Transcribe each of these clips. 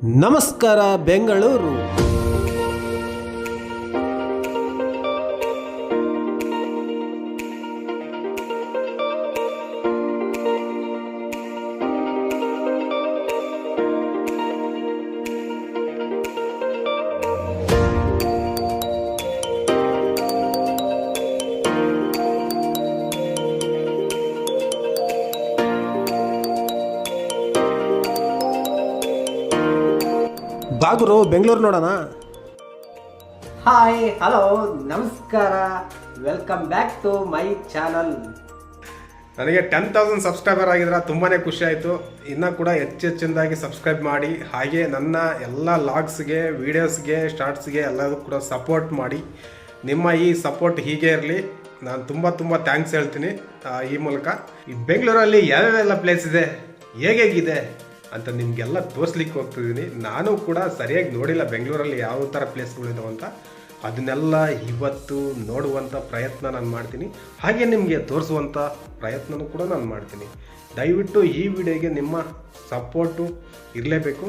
ನಮಸ್ಕಾರ ಬೆಂಗಳೂರು. ಬಾಗುರು ಬೆಂಗಳೂರು ನೋಡೋಣ. ಹಾಯ್, ಹಲೋ, ನಮಸ್ಕಾರ, welcome back to my channel. ನನಗೆ 10,000 ಸಬ್ಸ್ಕ್ರೈಬರ್ ಆಗಿದ್ರೆ ತುಂಬಾ ಖುಷಿ ಆಯಿತು. ಇನ್ನೂ ಕೂಡ ಹೆಚ್ಚೆಚ್ಚಿಂದಾಗಿ ಸಬ್ಸ್ಕ್ರೈಬ್ ಮಾಡಿ, ಹಾಗೆ ನನ್ನ ಎಲ್ಲ ಲಾಗ್ಸ್ಗೆ, ವೀಡಿಯೋಸ್ಗೆ, ಶಾರ್ಟ್ಸ್ಗೆ ಎಲ್ಲದೂ ಕೂಡ ಸಪೋರ್ಟ್ ಮಾಡಿ. ನಿಮ್ಮ ಈ ಸಪೋರ್ಟ್ ಹೀಗೆ ಇರಲಿ. ನಾನು ತುಂಬ ಥ್ಯಾಂಕ್ಸ್ ಹೇಳ್ತೀನಿ ಈ ಮೂಲಕ. ಈ ಬೆಂಗಳೂರಲ್ಲಿ ಯಾವ್ಯಾವೆಲ್ಲ ಪ್ಲೇಸ್ ಇದೆ, ಹೇಗಿದೆ ಅಂತ ನಿಮಗೆಲ್ಲ ತೋರಿಸ್ಲಿಕ್ಕೆ ಹೋಗ್ತಿದ್ದೀನಿ. ನಾನು ಕೂಡ ಸರಿಯಾಗಿ ನೋಡಿಲ್ಲ ಬೆಂಗಳೂರಲ್ಲಿ ಯಾವ ಥರ ಪ್ಲೇಸ್ಗಳಿದಾವೆ ಅಂತ. ಅದನ್ನೆಲ್ಲ ಇವತ್ತು ನೋಡುವಂಥ ಪ್ರಯತ್ನ ನಾನು ಮಾಡ್ತೀನಿ, ಹಾಗೆ ನಿಮಗೆ ತೋರಿಸುವಂಥ ಪ್ರಯತ್ನನೂ ಕೂಡ ನಾನು ಮಾಡ್ತೀನಿ. ದಯವಿಟ್ಟು ಈ ವಿಡಿಯೋಗೆ ನಿಮ್ಮ ಸಪೋರ್ಟು ಇರಲೇಬೇಕು.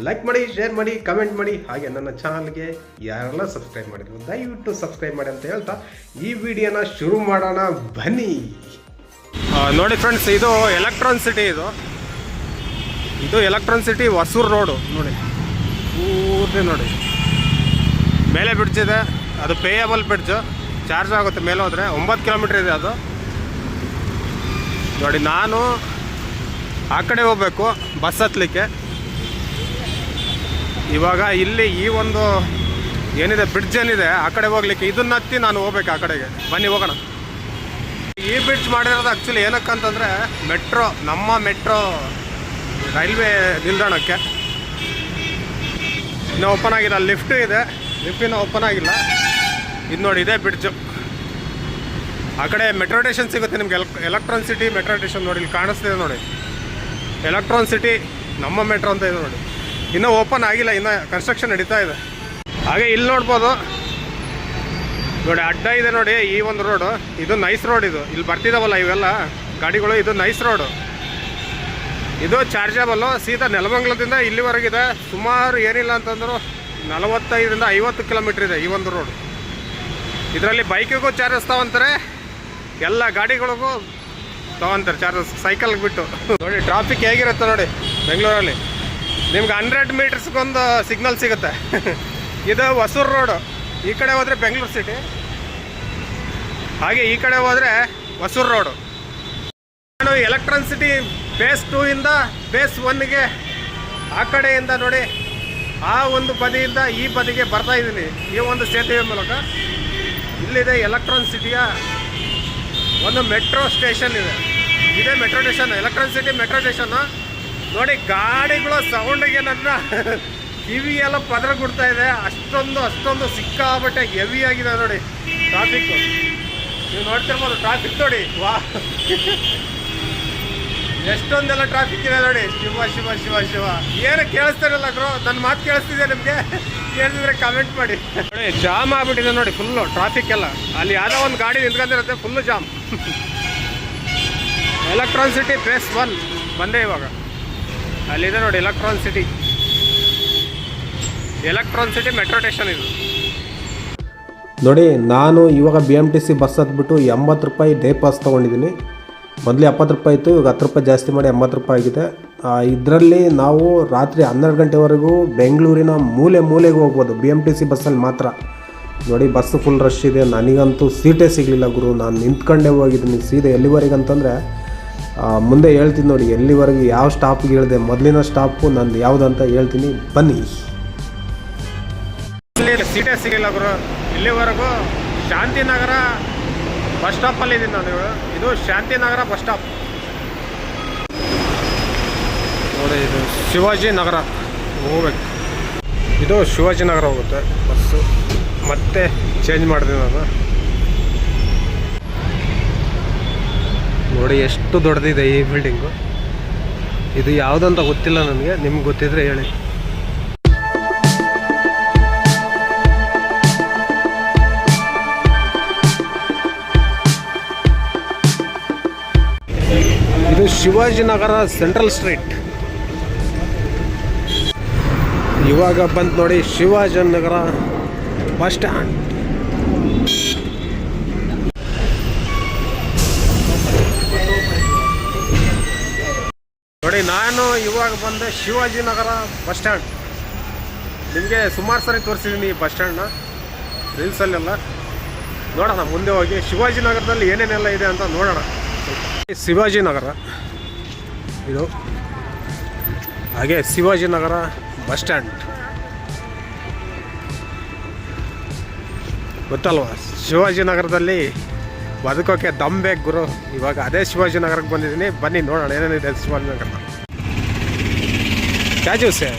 ಲೈಕ್ ಮಾಡಿ, ಶೇರ್ ಮಾಡಿ, ಕಮೆಂಟ್ ಮಾಡಿ, ಹಾಗೆ ನನ್ನ ಚಾನಲ್ಗೆ ಯಾರೆಲ್ಲ ಸಬ್ಸ್ಕ್ರೈಬ್ ಮಾಡಿದ್ರು ದಯವಿಟ್ಟು ಸಬ್ಸ್ಕ್ರೈಬ್ ಮಾಡಿ ಅಂತ ಹೇಳ್ತಾ ಈ ವಿಡಿಯೋನ ಶುರು ಮಾಡೋಣ, ಬನ್ನಿ. ನೋಡಿ ಫ್ರೆಂಡ್ಸ್, ಇದು ಎಲೆಕ್ಟ್ರಾನ್ ಸಿಟಿ. ಇದು ಎಲೆಕ್ಟ್ರಾನ್ ಸಿಟಿ ಹೊಸೂರು ರೋಡು. ನೋಡಿ ಊರೇ ನೋಡಿ, ಮೇಲೆ ಬ್ರಿಡ್ಜ್ ಇದೆ. ಅದು ಪೇಯಬಲ್ ಬ್ರಿಡ್ಜು, ಚಾರ್ಜ್ ಆಗುತ್ತೆ ಮೇಲೆ ಹೋದರೆ. 9 ಕಿಲೋಮೀಟ್ರ್ ಇದೆ ಅದು. ನೋಡಿ, ನಾನು ಆ ಕಡೆ ಹೋಗಬೇಕು ಬಸ್ ಹತ್ತಲಿಕ್ಕೆ. ಇವಾಗ ಇಲ್ಲಿ ಈ ಒಂದು ಏನಿದೆ ಬ್ರಿಡ್ಜ್ ಏನಿದೆ ಆ ಕಡೆ ಹೋಗ್ಲಿಕ್ಕೆ, ಇದನ್ನ ಹತ್ತಿ ನಾನು ಹೋಗ್ಬೇಕು ಆ ಕಡೆಗೆ. ಬನ್ನಿ ಹೋಗೋಣ. ಈ ಬ್ರಿಡ್ಜ್ ಮಾಡಿರೋದು ಆ್ಯಕ್ಚುಲಿ ಏನಕ್ಕಂತಂದರೆ ಮೆಟ್ರೋ, ನಮ್ಮ ಮೆಟ್ರೋ ರೈಲ್ವೆ ನಿಲ್ದಾಣಕ್ಕೆ ಇನ್ನೂ ಓಪನ್ ಆಗಿಲ್ಲ. ಲಿಫ್ಟ್ ಇದೆ, ಲಿಫ್ಟ್ ಇನ್ನೂ ಓಪನ್ ಆಗಿಲ್ಲ. ಇದು ನೋಡಿ, ಇದೇ ಬ್ರಿಡ್ಜು. ಆ ಕಡೆ ಮೆಟ್ರೋ ಸ್ಟೇಷನ್ ಸಿಗುತ್ತೆ ನಿಮಗೆ. ಎಲೆಕ್ಟ್ರಾನ್ ಸಿಟಿ ಮೆಟ್ರೋ ಸ್ಟೇಷನ್ ನೋಡಿ, ಇಲ್ಲಿ ಕಾಣಿಸ್ತಿದೆ ನೋಡಿ. ಎಲೆಕ್ಟ್ರಾನ್ ಸಿಟಿ ನಮ್ಮ ಮೆಟ್ರೋ ಅಂತ ಇದೆ ನೋಡಿ. ಇನ್ನೂ ಓಪನ್ ಆಗಿಲ್ಲ, ಇನ್ನೂ ಕನ್ಸ್ಟ್ರಕ್ಷನ್ ನಡೀತಾ ಇದೆ. ಹಾಗೆ ಇಲ್ಲಿ ನೋಡ್ಬೋದು ನೋಡಿ, ಅಡ್ಡ ಇದೆ ನೋಡಿ ಈ ಒಂದು ರೋಡು. ಇದು ನೈಸ್ ರೋಡ್. ಇಲ್ಲಿ ಬರ್ತಿದ್ದಾವಲ್ಲ ಇವೆಲ್ಲ ಗಾಡಿಗಳು, ಇದು ನೈಸ್ ರೋಡು. ಇದು ಚಾರ್ಜಬಲ್ಲು. ಸೀದಾ ನೆಲಮಂಗಲದಿಂದ ಇಲ್ಲಿವರೆಗಿದೆ. ಸುಮಾರು ಏನಿಲ್ಲ ಅಂತಂದ್ರು 45ರಿಂದ 50 ಕಿಲೋಮೀಟ್ರ್ ಇದೆ ಈ ಒಂದು ರೋಡು. ಇದರಲ್ಲಿ ಬೈಕಿಗೂ ಚಾರ್ಜಸ್ ತಗೊಂತಾರೆ, ಎಲ್ಲ ಗಾಡಿಗಳಿಗೂ ತಗೊಂತಾರೆ ಚಾರ್ಜಸ್, ಸೈಕಲ್ಗೆ ಬಿಟ್ಟು. ನೋಡಿ ಟ್ರಾಫಿಕ್ ಹೇಗಿರುತ್ತೆ ನೋಡಿ ಬೆಂಗಳೂರಲ್ಲಿ. ನಿಮ್ಗೆ 100 ಮೀಟರ್ಸ್ಗೊಂದು ಸಿಗ್ನಲ್ ಸಿಗುತ್ತೆ. ಇದು ಹೊಸೂರು ರೋಡು. ಈ ಕಡೆ ಹೋದರೆ ಬೆಂಗಳೂರು ಸಿಟಿ, ಹಾಗೆ ಈ ಕಡೆ ಹೋದರೆ ಹೊಸೂರು ರೋಡು. ನಾನು ಎಲೆಕ್ಟ್ರಾನ್ ಸಿಟಿ ಫೇಸ್ 2 ಇಂದ ಫೇಸ್ 1ಗೆ ಆ ಕಡೆಯಿಂದ ನೋಡಿ, ಆ ಒಂದು ಬದಿಯಿಂದ ಈ ಬದಿಗೆ ಬರ್ತಾ ಇದ್ದೀನಿ ಈ ಒಂದು ಸೇತುವೆ ಮೂಲಕ. ಇಲ್ಲಿದೆ ಎಲೆಕ್ಟ್ರಾನ್ ಸಿಟಿಯ ಒಂದು ಮೆಟ್ರೋ ಸ್ಟೇಷನ್ ಇದೆ. ಇದೇ metro station, electron city metro station. ನೋಡಿ ಗಾಡಿಗಳ ಸೌಂಡಿಗೆ ನನ್ನ ಕಿವಿ ಎಲ್ಲ ಪದರ ಕೊಡ್ತಾ ಇದೆ. ಅಷ್ಟೊಂದು ಸಿಕ್ಕಾಬಟ್ಟೆ ಹೆವಿ ಆಗಿದೆ ನೋಡಿ ಟ್ರಾಫಿಕ್ಕು. ನೀವು ನೋಡ್ತಿರ್ಬೋದು ಟ್ರಾಫಿಕ್ ನೋಡಿ, ವಾ ಎಷ್ಟೊಂದೆಲ್ಲ ಟ್ರಾಫಿಕ್ ಇದೆ ನೋಡಿ. ಶಿವ ಶಿವ ಶಿವ ಶಿವ. ಏನು ಕೇಳಿಸ್ತಾರಲ್ಲ ಗ್ರೋ, ನನ್ನ ಮಾತು ಕೇಳಿಸ್ತಿದೆ ನಿಮಗೆ? ಕೇಳಿದ್ರೆ ಕಮೆಂಟ್ ಮಾಡಿ. ನೋಡಿ ಜಾಮ್ ಆಗ್ಬಿಟ್ಟಿದೆ ನೋಡಿ, ಫುಲ್ಲು ಟ್ರಾಫಿಕ್ ಎಲ್ಲ. ಅಲ್ಲಿ ಯಾವುದೋ ಒಂದು ಗಾಡಿ ನಿಂತ್ಕೊಂಡಿರುತ್ತೆ, full jam. Electron City phase 1 ಬಂದೆ ಇವಾಗ. ಅಲ್ಲಿದೆ ನೋಡಿ ಎಲೆಕ್ಟ್ರಾನ್ ಸಿಟಿ ಮೆಟ್ರೋ ಸ್ಟೇಷನ್ ಇದು ನೋಡಿ. ನಾನು ಇವಾಗ BMTC ಬಸ್ ಹತ್ಬಿಟ್ಟು 80 ರೂಪಾಯಿ ಡೇ ಪಾಸ್ ತೊಗೊಂಡಿದ್ದೀನಿ. ಮೊದಲೇ 70 ರೂಪಾಯಿ ಇತ್ತು, ಇವಾಗ 10 ರೂಪಾಯಿ ಜಾಸ್ತಿ ಮಾಡಿ 80 ರೂಪಾಯಿ ಆಗಿದೆ. ಇದರಲ್ಲಿ ನಾವು ರಾತ್ರಿ 12 ಗಂಟೆವರೆಗೂ ಬೆಂಗಳೂರಿನ ಮೂಲೆಗೆ ಹೋಗ್ಬೋದು BMTC ಬಸ್ಸಲ್ಲಿ ಮಾತ್ರ. ನೋಡಿ ಬಸ್ಸು ಫುಲ್ ರಶ್ ಇದೆ. ನನಗಂತೂ ಸೀಟೇ ಸಿಗಲಿಲ್ಲ ಗುರು. ನಾನು ನಿಂತ್ಕೊಂಡೇ ಹೋಗಿದ್ದೀನಿ ಸೀದಾ. ಎಲ್ಲಿವರೆಗೆ ಅಂತಂದರೆ ಮುಂದೆ ಹೇಳ್ತೀನಿ ನೋಡಿ, ಎಲ್ಲಿವರೆಗೆ ಯಾವ ಸ್ಟಾಪ್ಗೆ ಹೇಳಿದೆ. ಮೊದಲಿನ ಸ್ಟಾಪು ನಂದು ಯಾವುದಂತ ಹೇಳ್ತೀನಿ, ಬನ್ನಿ. ಸೀಟೇ ಸಿಗಲಿಲ್ಲ ಗುರು. ಇಲ್ಲಿವರೆಗೂ ಶಾಂತಿನಗರ ಬಸ್ ಸ್ಟಾಪಲ್ಲಿ ಇದ್ದೀನಿ ನಾನು. ಇದು ಶಾಂತಿನಗರ ಬಸ್ ಸ್ಟಾಪ್ ನೋಡಿ. ಇದು ಶಿವಾಜಿನಗರ ಹೋಗ್ಬೇಕು. ಇದು ಶಿವಾಜಿನಗರ ಹೋಗುತ್ತೆ ಬಸ್ಸು. ಮತ್ತೆ ಚೇಂಜ್ ಮಾಡಿದೆ ನಾನು. ನೋಡಿ ಎಷ್ಟು ದೊಡ್ಡದಿದೆ ಈ ಬಿಲ್ಡಿಂಗು. ಇದು ಯಾವುದಂತ ಗೊತ್ತಿಲ್ಲ ನನಗೆ, ನಿಮ್ಗೆ ಗೊತ್ತಿದ್ರೆ ಹೇಳಿ. ಇದು ಶಿವಾಜಿನಗರ ಸೆಂಟ್ರಲ್ ಸ್ಟ್ರೀಟ್. ಇವಾಗ ಬಂತು ನೋಡಿ ಶಿವಾಜಿನಗರ ಬಸ್ ಸ್ಟ್ಯಾಂಡ್. ನೋಡಿ ನಾನು ಇವಾಗ ಬಂದೆ ಶಿವಾಜಿನಗರ ಬಸ್ ಸ್ಟ್ಯಾಂಡ್. ನಿಮಗೆ ಸುಮಾರು ಸರಿ ತೋರಿಸಿದ್ದೀನಿ ಈ ಬಸ್ ಸ್ಟ್ಯಾಂಡ್ನ ರೀಲ್ಸಲ್ಲೆಲ್ಲ. ನೋಡೋಣ ಮುಂದೆ ಹೋಗಿ ಶಿವಾಜಿನಗರದಲ್ಲಿ ಏನೇನೆಲ್ಲ ಇದೆ ಅಂತ ನೋಡೋಣ. ಶಿವಾಜಿನಗರ ಇದು, ಹಾಗೆ ಶಿವಾಜಿನಗರ ಬಸ್ ಸ್ಟ್ಯಾಂಡ್ ಗೊತ್ತಲ್ವ. ಶಿವಾಜಿನಗರದಲ್ಲಿ ಬದುಕೋಕೆ ದಮ್ ಬೇಕು ಗುರು. ಇವಾಗ ಅದೇ ಶಿವಾಜಿನಗರಕ್ಕೆ ಬಂದಿದ್ದೀನಿ, ಬನ್ನಿ ನೋಡೋಣ ಏನೇನಿದೆ ಶಿವಾಜಿನಗರ. ಕ್ಯಾ ಜ್ಯೂಸ್ है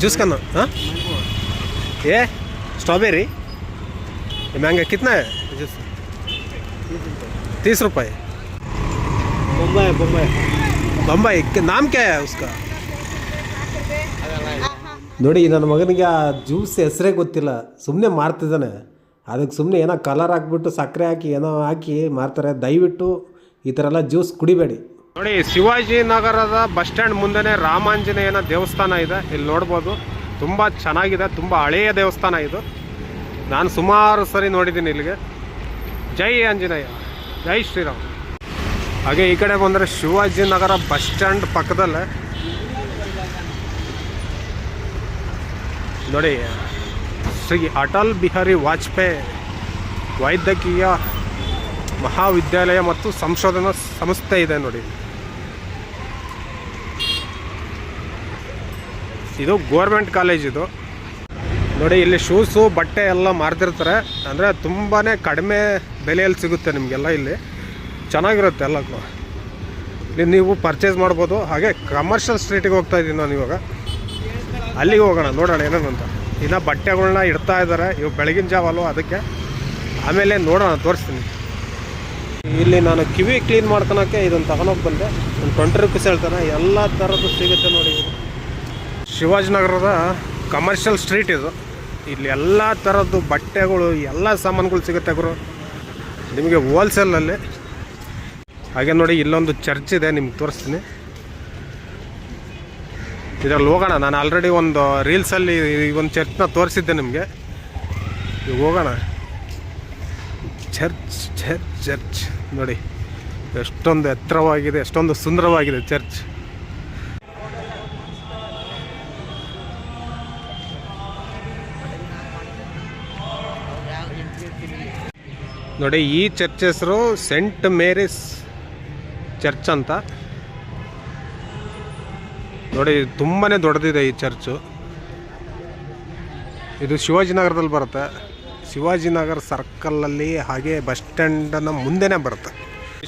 जूस का नाम? हाँ ये स्ट्रॉबेरी महंगा कितना है जूस? 30 रुपये. बम्बई बम्बई बम्बई नाम क्या है उसका? ನೋಡಿ ನನ್ನ ಮಗನಿಗೆ ಆ ಜ್ಯೂಸ್ ಹೆಸರೇ ಗೊತ್ತಿಲ್ಲ, ಸುಮ್ಮನೆ ಮಾರ್ತಿದ್ದಾನೆ. ಅದಕ್ಕೆ ಸುಮ್ಮನೆ ಏನೋ ಕಲರ್ ಹಾಕ್ಬಿಟ್ಟು ಸಕ್ಕರೆ ಹಾಕಿ ಏನೋ ಹಾಕಿ ಮಾರ್ತಾರೆ. ದಯವಿಟ್ಟು ಈ ಥರ ಎಲ್ಲ ಜ್ಯೂಸ್ ಕುಡಿಬೇಡಿ. ನೋಡಿ ಶಿವಾಜಿನಗರದ ಬಸ್ ಸ್ಟ್ಯಾಂಡ್ ಮುಂದೆನೇ ರಾಮಾಂಜನೇಯನ ದೇವಸ್ಥಾನ ಇದೆ. ಇಲ್ಲಿ ನೋಡ್ಬೋದು, ತುಂಬ ಚೆನ್ನಾಗಿದೆ, ತುಂಬ ಹಳೆಯ ದೇವಸ್ಥಾನ ಇದು. ನಾನು ಸುಮಾರು ಸರಿ ನೋಡಿದ್ದೀನಿ ಇಲ್ಲಿಗೆ. ಜೈ ಆಂಜನೇಯ, ಜೈ ಶ್ರೀರಾಮ್. ಹಾಗೆ ಈ ಕಡೆ ಬಂದರೆ ಶಿವಾಜಿನಗರ ಬಸ್ ಸ್ಟ್ಯಾಂಡ್ ಪಕ್ಕದಲ್ಲೇ ನೋಡಿ ಶ್ರೀ ಅಟಲ್ ಬಿಹಾರಿ ವಾಜಪೇಯಿ ವೈದ್ಯಕೀಯ ಮಹಾವಿದ್ಯಾಲಯ ಮತ್ತು ಸಂಶೋಧನಾ ಸಂಸ್ಥೆ ಇದೆ ನೋಡಿ. ಇದು ಗೋರ್ಮೆಂಟ್ ಕಾಲೇಜ್ ಇದು. ನೋಡಿ ಇಲ್ಲಿ ಶೂಸು ಬಟ್ಟೆ ಎಲ್ಲ ಮಾರ್ತಿರ್ತಾರೆ. ಅಂದರೆ ತುಂಬಾ ಕಡಿಮೆ ಬೆಲೆಯಲ್ಲಿ ಸಿಗುತ್ತೆ ನಿಮಗೆಲ್ಲ. ಇಲ್ಲಿ ಚೆನ್ನಾಗಿರುತ್ತೆ ಎಲ್ಲ. ಇಲ್ಲಿ ನೀವು ಪರ್ಚೇಸ್ ಮಾಡ್ಬೋದು. ಹಾಗೆ ಕಮರ್ಷಿಯಲ್ ಸ್ಟ್ರೀಟಿಗೆ ಹೋಗ್ತಾ ಇದ್ದೀನಿ ನಾನು ಇವಾಗ. ಅಲ್ಲಿಗೆ ಹೋಗೋಣ, ನೋಡೋಣ ಏನೇನು ಅಂತ. ಇನ್ನು ಬಟ್ಟೆಗಳ್ನ ಇಡ್ತಾ ಇದ್ದಾರೆ, ಇವಾಗ ಬೆಳಗಿನ ಜಾವ ಅಲ್ವ, ಅದಕ್ಕೆ ಆಮೇಲೆ ನೋಡೋಣ, ತೋರಿಸ್ತೀನಿ. ಇಲ್ಲಿ ನಾನು ಕಿವಿ ಕ್ಲೀನ್ ಮಾಡ್ಕೊಳಕ್ಕೆ ಇದನ್ನು ತಗೊಂಡೋಗಿ ಬಂದೆ. ಒಂದು 20 ರೂಪೀಸ್ ಹೇಳ್ತಾನೆ. ಎಲ್ಲ ಥರದ್ದು ಸಿಗುತ್ತೆ ನೋಡಿ. ಶಿವಾಜಿನಗರದ ಕಮರ್ಷಿಯಲ್ ಸ್ಟ್ರೀಟ್ ಇದು. ಇಲ್ಲಿ ಎಲ್ಲ ಥರದ್ದು ಬಟ್ಟೆಗಳು, ಎಲ್ಲ ಸಾಮಾನುಗಳು ಸಿಗುತ್ತೆ ಗುರು ನಿಮಗೆ ಹೋಲ್ಸೇಲಲ್ಲಿ. ಹಾಗೆ ನೋಡಿ ಇಲ್ಲೊಂದು ಚರ್ಚ್ ಇದೆ, ನಿಮ್ಗೆ ತೋರಿಸ್ತೀನಿ. ಇದರಲ್ಲಿ ಹೋಗೋಣ. ನಾನು ಆಲ್ರೆಡಿ ಒಂದು ರೀಲ್ಸಲ್ಲಿ ಈ ಒಂದು ಚರ್ಚ್ನ ತೋರಿಸಿದ್ದೆ ನಿಮಗೆ. ಈಗ ಹೋಗೋಣ. ಚರ್ಚ್ ಚರ್ಚ್ ಚರ್ಚ್ ನೋಡಿ ಎಷ್ಟೊಂದು ಎತ್ತರವಾಗಿದೆ, ಎಷ್ಟೊಂದು ಸುಂದರವಾಗಿದೆ ಚರ್ಚ್. ನೋಡಿ ಈ ಚರ್ಚ್ ಹೆಸರು ಸೆಂಟ್ ಮೇರಿಸ್ ಚರ್ಚ್ ಅಂತ. ನೋಡಿ ತುಂಬಾ ದೊಡ್ಡದಿದೆ ಈ ಚರ್ಚು. ಇದು ಶಿವಾಜಿನಗರದಲ್ಲಿ ಬರುತ್ತೆ. ಶಿವಾಜಿನಗರ ಸರ್ಕಲಲ್ಲಿ, ಹಾಗೆ ಬಸ್ ಸ್ಟ್ಯಾಂಡನ್ನು ಮುಂದೆನೇ ಬರುತ್ತೆ.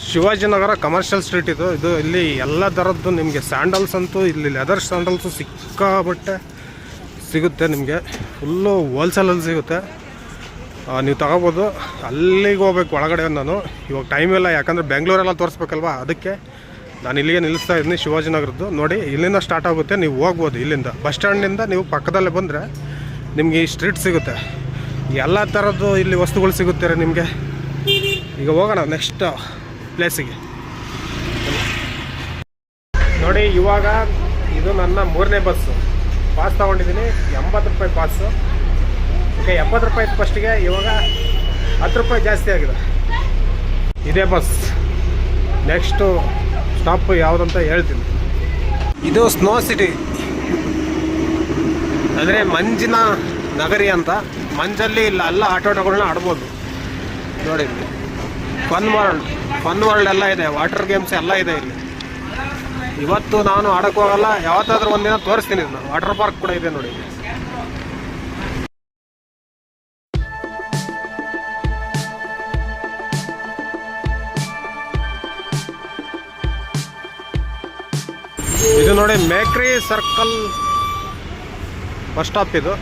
ಶಿವಾಜಿನಗರ ಕಮರ್ಷಿಯಲ್ ಸ್ಟ್ರೀಟ್ ಇದು. ಇಲ್ಲಿ ಎಲ್ಲ ಥರದ್ದು ನಿಮಗೆ ಸ್ಯಾಂಡಲ್ಸ್ ಅಂತೂ, ಇಲ್ಲಿ ಲೆದರ್ ಸ್ಯಾಂಡಲ್ಸು ಸಿಕ್ಕಾಬಟ್ಟೆ ಸಿಗುತ್ತೆ ನಿಮಗೆ. ಫುಲ್ಲು ಹೋಲ್ಸೇಲಲ್ಲಿ ಸಿಗುತ್ತೆ, ನೀವು ತಗೋಬೋದು. ಅಲ್ಲಿಗೆ ಹೋಗ್ಬೇಕು ಒಳಗಡೆ. ನಾನು ಇವಾಗ ಟೈಮ್ ಇಲ್ಲ, ಯಾಕಂದರೆ ಬೆಂಗಳೂರೆಲ್ಲ ತೋರಿಸ್ಬೇಕಲ್ವ, ಅದಕ್ಕೆ ನಾನು ಇಲ್ಲಿಗೆ ನಿಲ್ಲಿಸ್ತಾ ಇದ್ದೀನಿ ಶಿವಾಜಿನಗರದ್ದು. ನೋಡಿ ಇಲ್ಲಿಂದ ಸ್ಟಾರ್ಟ್ ಆಗುತ್ತೆ, ನೀವು ಹೋಗ್ಬೋದು ಇಲ್ಲಿಂದ. ಬಸ್ ಸ್ಟ್ಯಾಂಡಿಂದ ನೀವು ಪಕ್ಕದಲ್ಲೇ ಬಂದರೆ ನಿಮಗೆ ಈ ಸ್ಟ್ರೀಟ್ ಸಿಗುತ್ತೆ. ಎಲ್ಲ ಥರದ್ದು ಇಲ್ಲಿ ವಸ್ತುಗಳು ಸಿಗುತ್ತೆ ನಿಮಗೆ. ಈಗ ಹೋಗೋಣ ನೆಕ್ಸ್ಟ್ ಪ್ಲೇಸಿಗೆ. ನೋಡಿ ಇವಾಗ ಇದು ನನ್ನ 3ನೇ ಬಸ್ಸು. ಪಾಸ್ ತೊಗೊಂಡಿದ್ದೀನಿ, 80 ರೂಪಾಯಿ ಪಾಸು. ಓಕೆ, 70 ರೂಪಾಯಿ ಇತ್ತು ಫಸ್ಟಿಗೆ, ಇವಾಗ 10 ರೂಪಾಯಿ ಜಾಸ್ತಿ ಆಗಿದೆ. ಇದೇ ಬಸ್. ನೆಕ್ಸ್ಟು ಸ್ಟಾಪ್ ಯಾವುದಂತ ಹೇಳ್ತೀನಿ. ಇದು ಸ್ನೋ ಸಿಟಿ, ಅಂದರೆ ಮಂಜಿನ ನಗರಿ ಅಂತ. ಮಂಜಲ್ಲಿ ಎಲ್ಲ ಆಟೋಟಗಳನ್ನ ಆಡ್ಬೋದು ನೋಡಿ. ಫನ್ ವರ್ಲ್ಡ್ ಎಲ್ಲ ಇದೆ, ವಾಟರ್ ಗೇಮ್ಸ್ ಎಲ್ಲ ಇದೆ ಇಲ್ಲಿ. ಇವತ್ತು ನಾನು ಆಡೋಕ್ಕೆ ಹೋಗಲ್ಲ, ಯಾವತ್ತಾದ್ರೂ ಒಂದಿನ ತೋರಿಸ್ತೀನಿ. ನಾನು ವಾಟರ್ ಪಾರ್ಕ್ ಕೂಡ ಇದೆ ನೋಡಿ. ಇದು ನೋಡಿ ಮೇಕ್ರಿ ಸರ್ಕಲ್ ಬಸ್ ಸ್ಟಾಪ್ ಇದು.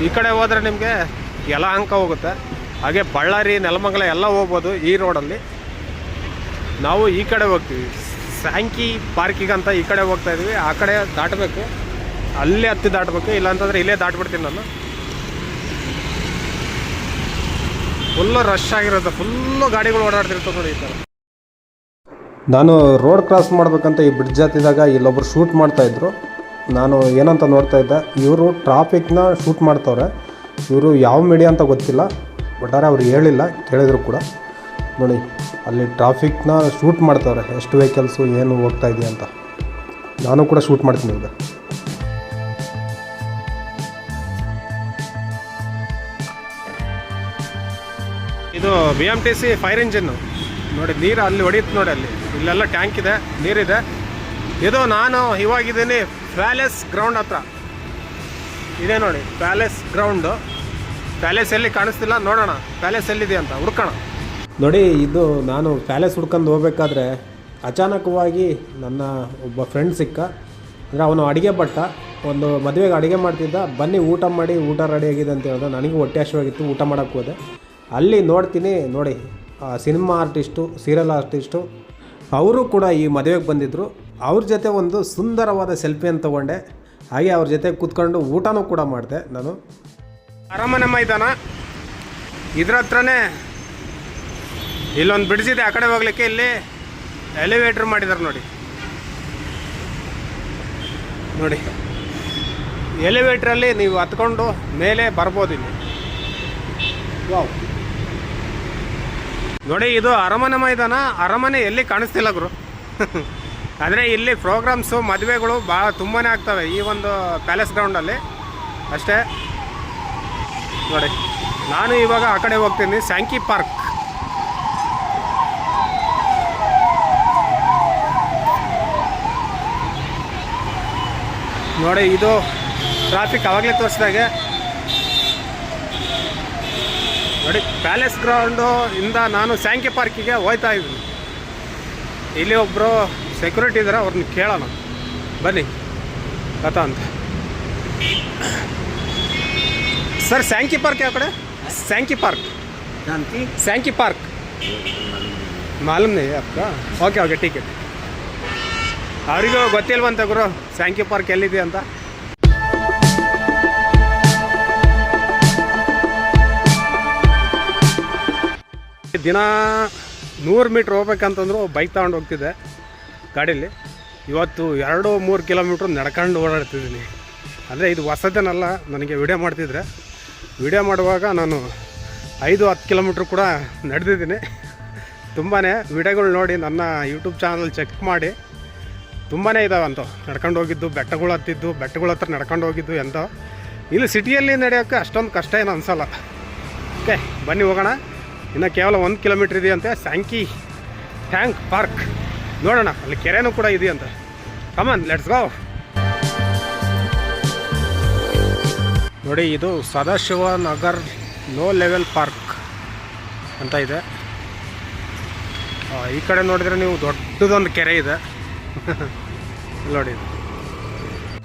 ಈ ಕಡೆ ಹೋದರೆ ನಿಮಗೆ ಯಲಹಂಕ ಹೋಗುತ್ತೆ, ಹಾಗೆ ಬಳ್ಳಾರಿ, ನೆಲಮಂಗಲ ಎಲ್ಲ ಹೋಗ್ಬೋದು ಈ ರೋಡಲ್ಲಿ. ನಾವು ಈ ಕಡೆ ಹೋಗ್ತೀವಿ, ಸ್ಯಾಂಕಿ ಪಾರ್ಕಿಗೆ ಅಂತ ಈ ಕಡೆ ಹೋಗ್ತಾ ಇದ್ವಿ. ಆ ಕಡೆ ದಾಟಬೇಕು, ಅಲ್ಲೇ ಹತ್ತಿ ದಾಟಬೇಕು, ಇಲ್ಲಾಂತಂದರೆ ಇಲ್ಲೇ ದಾಟ್ಬಿಡ್ತೀನಿ ನಾನು. ಫುಲ್ಲು ರಶ್ ಆಗಿರುತ್ತೆ, ಫುಲ್ಲು ಗಾಡಿಗಳು ಓಡಾಡ್ತಿರ್ತವೆ ನೋಡಿ ಈ ಥರ. ನಾನು ರೋಡ್ ಕ್ರಾಸ್ ಮಾಡಬೇಕಂತ ಈ ಬ್ರಿಡ್ಜ್ ಹತ್ತಿದಾಗ ಇಲ್ಲೊಬ್ಬರು ಶೂಟ್ ಮಾಡ್ತಾಯಿದ್ರು. ನಾನು ಏನಂತ ನೋಡ್ತಾ ಇದ್ದೆ, ಇವರು ಟ್ರಾಫಿಕ್ನ ಶೂಟ್ ಮಾಡ್ತವ್ರೆ. ಇವರು ಯಾವ ಮೀಡಿಯಾ ಅಂತ ಗೊತ್ತಿಲ್ಲ, ಒಟ್ಟಾರೆ ಅವ್ರು ಹೇಳಿಲ್ಲ, ಕೇಳಿದ್ರು ಕೂಡ. ನೋಡಿ ಅಲ್ಲಿ ಟ್ರಾಫಿಕ್ನ ಶೂಟ್ ಮಾಡ್ತವ್ರೆ, ಎಷ್ಟು ವೆಹಿಕಲ್ಸು ಏನು ಹೋಗ್ತಾ ಇದೆಯಾ ಅಂತ. ನಾನು ಕೂಡ ಶೂಟ್ ಮಾಡ್ತೀನಿ ಈಗ. ಇದು BMTC ಫೈರ್ ಇಂಜಿನ್ನು ನೋಡಿ. ನೀರು ಅಲ್ಲಿ ಹೊಡೆಯುತ್ತೆ ನೋಡಿ, ಅಲ್ಲಿ ಇಲ್ಲೆಲ್ಲ ಟ್ಯಾಂಕ್ ಇದೆ, ನೀರಿದೆ. ಇದು ನಾನು ಇವಾಗಿದ್ದೀನಿ ಪ್ಯಾಲೇಸ್ ಗ್ರೌಂಡ್ ಹತ್ರ ಇದೆ ನೋಡಿ. Palace ground. ಪ್ಯಾಲೇಸ್ ಎಲ್ಲಿ ಕಾಣಿಸ್ತಿಲ್ಲ, ನೋಡೋಣ ಪ್ಯಾಲೇಸ್ ಎಲ್ಲಿದೆ ಅಂತ ಹುಡ್ಕೋಣ. ನೋಡಿ, ಇದು ನಾನು ಪ್ಯಾಲೇಸ್ ಹುಡ್ಕೊಂಡು ಹೋಗ್ಬೇಕಾದ್ರೆ ಅಚಾನಕವಾಗಿ ನನ್ನ ಒಬ್ಬ ಫ್ರೆಂಡ್ ಸಿಕ್ಕ. ಅಂದರೆ ಅವನು ಅಡುಗೆ ಭಟ್ಟ, ಒಂದು ಮದುವೆಗೆ ಅಡುಗೆ ಮಾಡ್ತಿದ್ದ. ಬನ್ನಿ ಊಟ ಮಾಡಿ, ಊಟ ರೆಡಿಯಾಗಿದೆ ಅಂತ ಹೇಳಿದೆ. ನನಗೂ ಹೊಟ್ಟೆ ಹಸಿವಾಗಿತ್ತು, ಊಟ ಮಾಡೋಕ್ಕೆ ಹೋದೆ. ಅಲ್ಲಿ ನೋಡ್ತೀನಿ, ನೋಡಿ ಸಿನಿಮಾ ಆರ್ಟಿಸ್ಟು, ಸೀರಿಯಲ್ ಆರ್ಟಿಸ್ಟು ಅವರು ಕೂಡ ಈ ಮದುವೆಗೆ ಬಂದಿದ್ದರು. ಅವ್ರ ಜೊತೆ ಒಂದು ಸುಂದರವಾದ ಸೆಲ್ಫಿಯನ್ನು ತೊಗೊಂಡೆ. ಹಾಗೆ ಅವ್ರ ಜೊತೆ ಕೂತ್ಕೊಂಡು ಊಟನೂ ಕೂಡ ಮಾಡಿದೆ ನಾನು. ಅರಮನೆ ಮೈದಾನ ಇದ್ರ ಹತ್ರನೇ ಇಲ್ಲೊಂದು ಬ್ರಿಡ್ಜ್ ಇದೆ, ಆ ಕಡೆ ಹೋಗ್ಲಿಕ್ಕೆ ಇಲ್ಲಿ ಎಲಿವೇಟ್ರ್ ಮಾಡಿದ್ದಾರೆ ನೋಡಿ. ನೋಡಿ ಎಲಿವೇಟ್ರಲ್ಲಿ ನೀವು ಹತ್ಕೊಂಡು ಮೇಲೆ ಬರ್ಬೋದು ಇಲ್ಲಿ. ವಾವ್, ನೋಡಿ ಇದು ಅರಮನೆ ಮೈದಾನ. ಅರಮನೆ ಎಲ್ಲಿ ಕಾಣಿಸ್ತಿಲ್ಲ ಗುರು. ಆದರೆ ಇಲ್ಲಿ ಪ್ರೋಗ್ರಾಮ್ಸು, ಮದುವೆಗಳು ಭಾಳ ತುಂಬಾ ಆಗ್ತವೆ ಈ ಒಂದು ಪ್ಯಾಲೇಸ್ ಗ್ರೌಂಡಲ್ಲಿ ಅಷ್ಟೇ. ನೋಡಿ ನಾನು ಇವಾಗ ಆ ಕಡೆ ಹೋಗ್ತೀನಿ, ಸ್ಯಾಂಕಿ ಪಾರ್ಕ್. ನೋಡಿ ಇದು ಟ್ರಾಫಿಕ್ ಆವಾಗಲೇ ತೋರಿಸಿದಾಗೆ. ನೋಡಿ ಪ್ಯಾಲೇಸ್ ಗ್ರೌಂಡು ಇಂದ ನಾನು ಸ್ಯಾಂಕಿ ಪಾರ್ಕಿಗೆ ಹೋಗ್ತಾ ಇದ್ದೀನಿ. ಇಲ್ಲಿ ಒಬ್ಬರು ಸೆಕ್ಯೂರಿಟಿ ಇದ್ದಾರೆ, ಅವ್ರನ್ನ ಕೇಳೋಣ ಬನ್ನಿ ಕಥಾ ಅಂತ. सर सैंकी पार्क ಯಾವ ಕಡೆ? सैंकी पार्क जानती? सैंकी पार्क मालूम नहीं है आपका? ओके ओके ठीक है. ಅವರಿಗೂ ಗೊತ್ತಿಲ್ವಂತ ಗುರು ಸ್ಯಾಂಕಿ ಪಾರ್ಕ್ ಎಲ್ಲಿದೆ ಅಂತ. ದಿನ 100 ಮೀಟ್ರ್ ಹೋಗ್ಬೇಕಂತಂದ್ರು ಬೈಕ್ ತಗೊಂಡು ಹೋಗ್ತಿದ್ದೆ ಗಾಡೀಲಿ. ಇವತ್ತು 2-3 ಕಿಲೋಮೀಟ್ರ್ ನಡ್ಕೊಂಡು ಓಡಾಡ್ತಿದ್ದೀನಿ. ಅಂದರೆ ಇದು ಹೊಸದೇನಲ್ಲ, ನನಗೆ ವಿಡಿಯೋ ಮಾಡ್ತಿದ್ರೆ ವಿಡಿಯೋ ಮಾಡುವಾಗ ನಾನು 5-10 ಕಿಲೋಮೀಟ್ರ್ ಕೂಡ ನಡೆದಿದ್ದೀನಿ. ತುಂಬಾ ವಿಡಿಯೋಗಳು ನೋಡಿ ನನ್ನ ಯೂಟ್ಯೂಬ್ ಚಾನಲ್ ಚೆಕ್ ಮಾಡಿ. ತುಂಬಾ ಇದಾವಂತ ನಡ್ಕೊಂಡು ಹೋಗಿದ್ದು, ಬೆಟ್ಟಗಳು ಹತ್ತಿದ್ದು, ಬೆಟ್ಟಗಳ ಹತ್ರ ನಡ್ಕೊಂಡು ಹೋಗಿದ್ದು ಎಂತ. ಇಲ್ಲಿ ಸಿಟಿಯಲ್ಲಿ ನಡೆಯೋಕ್ಕೆ ಅಷ್ಟೊಂದು ಕಷ್ಟ ಏನು ಅನಿಸಲ್ಲ. ಓಕೆ ಬನ್ನಿ ಹೋಗೋಣ. ಇನ್ನು ಕೇವಲ 1 ಕಿಲೋಮೀಟ್ರ್ ಇದೆಯಂತೆ ಸ್ಯಾಂಕಿ ಟ್ಯಾಂಕ್ ಪಾರ್ಕ್. ನೋಡೋಣ, ಅಲ್ಲಿ ಕೆರೆನೂ ಕೂಡ ಇದೆಯಂತೆ. Come on let's go. ನೋಡಿ ಇದು Sadashiva Nagar low level park ಅಂತ ಇದೆ. ಈ ಕಡೆ ನೋಡಿದರೆ ನೀವು ದೊಡ್ಡದೊಂದು ಕೆರೆ ಇದೆ ನೋಡಿ.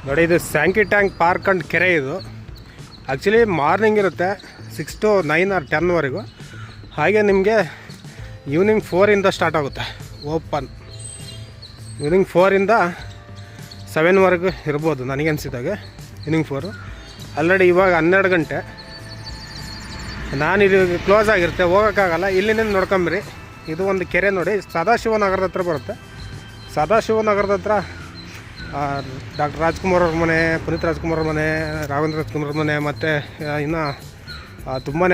ನೋಡಿ ಇದು ಸ್ಯಾಂಕಿ ಟ್ಯಾಂಕ್ ಪಾರ್ಕ್ ಅಂಡ್ ಕೆರೆ. ಇದು ಆ್ಯಕ್ಚುಲಿ ಮಾರ್ನಿಂಗ್ ಇರುತ್ತೆ 6 to 9 or 10ವರೆಗೂ. ಹಾಗೆ ನಿಮಗೆ ಈವ್ನಿಂಗ್ 4 ಸ್ಟಾರ್ಟ್ ಆಗುತ್ತೆ ಓಪನ್. ಈವ್ನಿಂಗ್ 4 7ವರೆಗೂ ಇರ್ಬೋದು ನನಗೆ ಅನಿಸಿದಾಗೆ. ಈವ್ನಿಂಗ್ 4 ಆಲ್ರೆಡಿ ಇವಾಗ 12 ಗಂಟೆ. ನಾನು ಇದು ಕ್ಲೋಸ್ ಆಗಿರುತ್ತೆ, ಹೋಗೋಕ್ಕಾಗಲ್ಲ. ಇಲ್ಲಿಂದ ನೋಡ್ಕೊಂಬ್ರಿ. ಇದು ಒಂದು ಕೆರೆ ನೋಡಿ, ಸದಾಶಿವನಗರದ ಹತ್ರ ಬರುತ್ತೆ. ಸದಾಶಿವನಗರದ ಹತ್ರ ಡಾಕ್ಟರ್ ರಾಜ್ಕುಮಾರ್ ಅವ್ರ ಮನೆ, ಪುನೀತ್ ರಾಜ್ಕುಮಾರ್ ಅವ್ರ ಮನೆ, ರಾಘವೇಂದ್ರ ರಾಜ್ಕುಮಾರ್ ಅವ್ರ ಮನೆ, ಮತ್ತು ಇನ್ನು ತುಂಬಾ